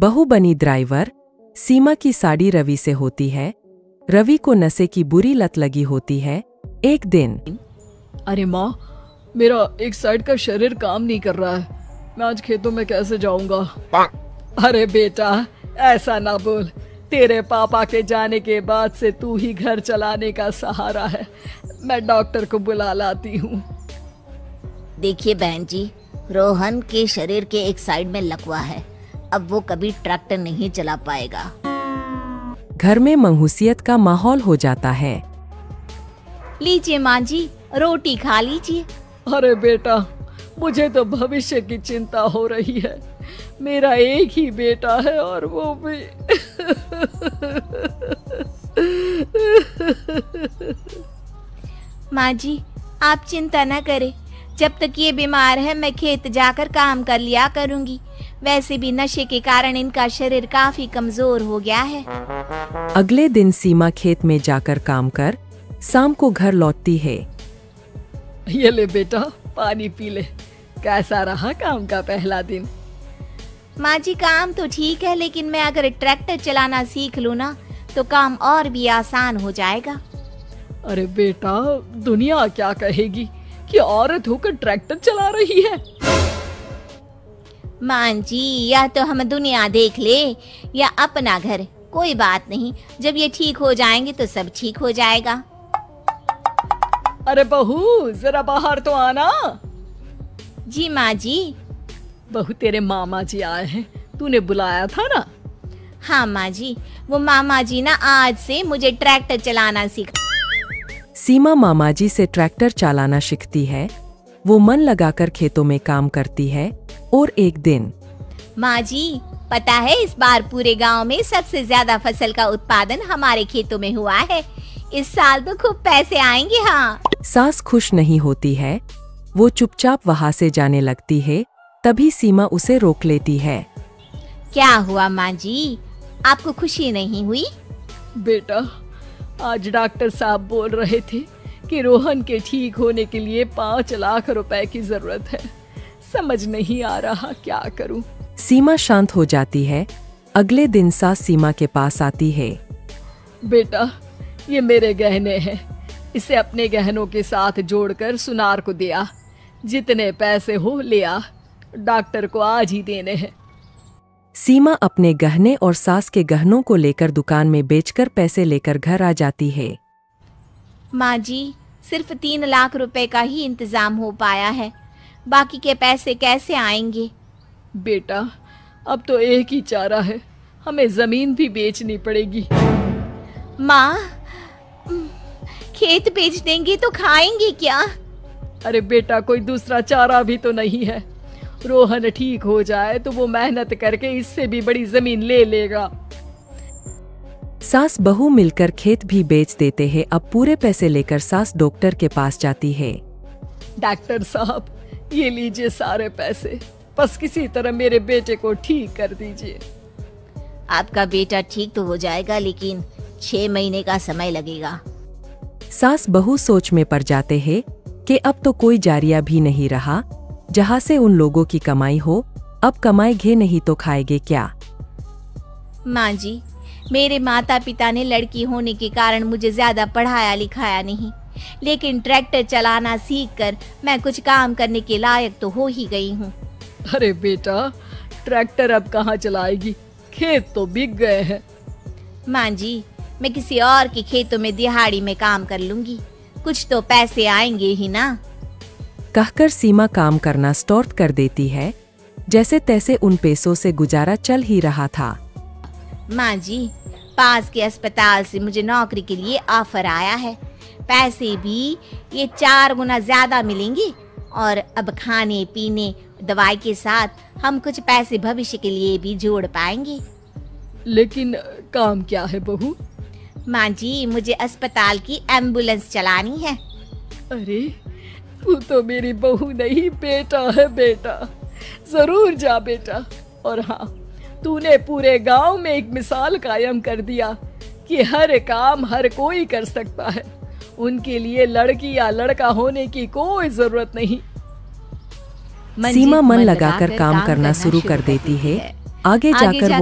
बहू बनी ड्राइवर। सीमा की साड़ी रवि से होती है। रवि को नशे की बुरी लत लगी होती है। एक दिन, अरे माँ, मेरा एक साइड का शरीर काम नहीं कर रहा है। मैं आज खेतों में कैसे जाऊंगा? अरे बेटा, ऐसा ना बोल। तेरे पापा के जाने के बाद से तू ही घर चलाने का सहारा है। मैं डॉक्टर को बुला लाती हूँ। देखिए बहन जी, रोहन के शरीर के एक साइड में लकवा है। अब वो कभी ट्रैक्टर नहीं चला पाएगा। घर में मंहूसियत का माहौल हो जाता है। लीजिए माँ जी, रोटी खा लीजिए। अरे बेटा, मुझे तो भविष्य की चिंता हो रही है। मेरा एक ही बेटा है और वो भी माँ जी, आप चिंता न करें। जब तक ये बीमार है मैं खेत जाकर काम कर लिया करूंगी। वैसे भी नशे के कारण इनका शरीर काफी कमजोर हो गया है। अगले दिन सीमा खेत में जाकर काम कर शाम को घर लौटती है। ये ले बेटा, पानी पी ले। कैसा रहा काम का पहला दिन? माँ जी, काम तो ठीक है, लेकिन मैं अगर ट्रैक्टर चलाना सीख लूँ ना तो काम और भी आसान हो जाएगा। अरे बेटा, दुनिया क्या कहेगी कि औरत होकर ट्रैक्टर चला रही है। माँ जी, या तो हम दुनिया देख ले या अपना घर, कोई बात नहीं। जब ये ठीक हो जाएंगे तो सब ठीक हो जाएगा। अरे बहू, जरा बाहर तो आना। जी माँ जी। बहू, तेरे मामा जी आए हैं, तूने बुलाया था ना? हाँ माँ जी, वो मामा जी ना आज से मुझे ट्रैक्टर चलाना सिखा। सीमा मामा जी से ट्रैक्टर चलाना सीखती है। वो मन लगाकर खेतों में काम करती है। और एक दिन, माँ जी, पता है इस बार पूरे गांव में सबसे ज्यादा फसल का उत्पादन हमारे खेतों में हुआ है। इस साल तो खूब पैसे आएंगे। हाँ। सास खुश नहीं होती है। वो चुपचाप वहाँ से जाने लगती है। तभी सीमा उसे रोक लेती है। क्या हुआ माँ जी, आपको खुशी नहीं हुई? बेटा, आज डॉक्टर साहब बोल रहे थे कि रोहन के ठीक होने के लिए 5 लाख रुपए की जरूरत है। समझ नहीं आ रहा क्या करूं। सीमा शांत हो जाती है। अगले दिन सास सीमा के पास आती है। बेटा, ये मेरे गहने हैं। इसे अपने गहनों के साथ जोड़कर सुनार को दिया। जितने पैसे हो ले आ। डॉक्टर को आज ही देने हैं। सीमा अपने गहने और सास के गहनों को लेकर दुकान में बेचकर पैसे लेकर घर आ जाती है। माँ जी, सिर्फ 3 लाख रुपए का ही इंतजाम हो पाया है। बाकी के पैसे कैसे आएंगे? बेटा, अब तो एक ही चारा है, हमें जमीन भी बेचनी पड़ेगी। माँ, खेत बेच देंगे तो खाएंगे क्या? अरे बेटा, कोई दूसरा चारा भी तो नहीं है। रोहन ठीक हो जाए तो वो मेहनत करके इससे भी बड़ी जमीन ले लेगा। सास बहू मिलकर खेत भी बेच देते हैं। अब पूरे पैसे लेकर सास डॉक्टर के पास जाती है। डॉक्टर साहब, ये लीजिए सारे पैसे। बस किसी तरह मेरे बेटे को ठीक कर दीजिए। आपका बेटा ठीक तो हो जाएगा, लेकिन 6 महीने का समय लगेगा। सास बहू सोच में पड़ जाते हैं कि अब तो कोई जारिया भी नहीं रहा जहाँ से उन लोगों की कमाई हो। अब कमाएंगे नहीं तो खाएंगे क्या? माँ जी, मेरे माता पिता ने लड़की होने के कारण मुझे ज्यादा पढ़ाया लिखाया नहीं, लेकिन ट्रैक्टर चलाना सीखकर मैं कुछ काम करने के लायक तो हो ही गई हूँ। अरे बेटा, ट्रैक्टर अब कहाँ चलाएगी? खेत तो बिक गए हैं। माँ जी, मैं किसी और के खेतों में दिहाड़ी में काम कर लूंगी। कुछ तो पैसे आएंगे ही ना। कहकर सीमा काम करना स्टार्ट कर देती है। जैसे तैसे उन पैसों से गुजारा चल ही रहा था। माँ जी, पास के अस्पताल से मुझे नौकरी के लिए ऑफर आया है। पैसे भी ये 4 गुना ज्यादा मिलेंगे और अब खाने पीने दवाई के साथ हम कुछ पैसे भविष्य के लिए भी जोड़ पाएंगे। लेकिन काम क्या है बहू? माँ जी, मुझे अस्पताल की एम्बुलेंस चलानी है। अरे, तू तो मेरी बहू नहीं, बेटा है। बेटा, जरूर जा बेटा। और हाँ, तूने पूरे गांव में एक मिसाल कायम कर दिया कि हर काम हर कोई कर सकता है। उनके लिए लड़की या लड़का होने की कोई जरूरत नहीं। सीमा मन लगाकर काम करना शुरू कर देती है। आगे जाकर वो